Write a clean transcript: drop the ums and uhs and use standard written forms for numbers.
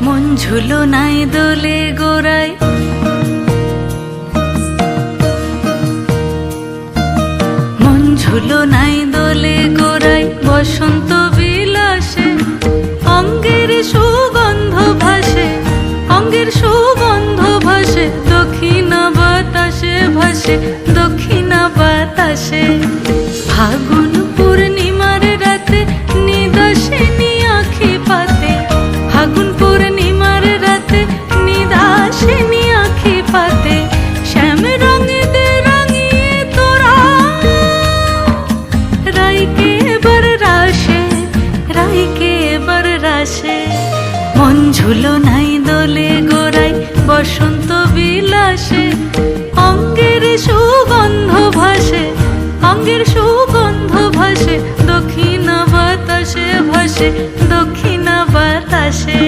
মন ঝুলো নাই দোলে গোড়ায়, মন ঝুলো নাই দোলে গোড়ায় বসন্ত বিলাসে। অঙ্গের সুগন্ধ ভাসে, অঙ্গের সুগন্ধ ভাসে দক্ষিণা বাতাসে, ভাসে দক্ষিণা বাতাসে। ফাগুন পূর্ণিমার রাতে নিদাসিনী আঁখি পাতে, ফাগুন পূর্ণিমার রাতে নিদাসিনী আঁখি পাতে। শ্যাম রঙে দে রাঙিয়ে তোরা রাইকে এবার রাশে, রাইকে এবার রাশে। মন ঝুলো নাই দোলে গোড়ায় বসন্ত বিলাসে। অঙ্গের সুগন্ধ ভাসে, অঙ্গের সুগন্ধ ভাসে দক্ষিণা বাতাসে, ভাসে দক্ষিণা বাতাসে।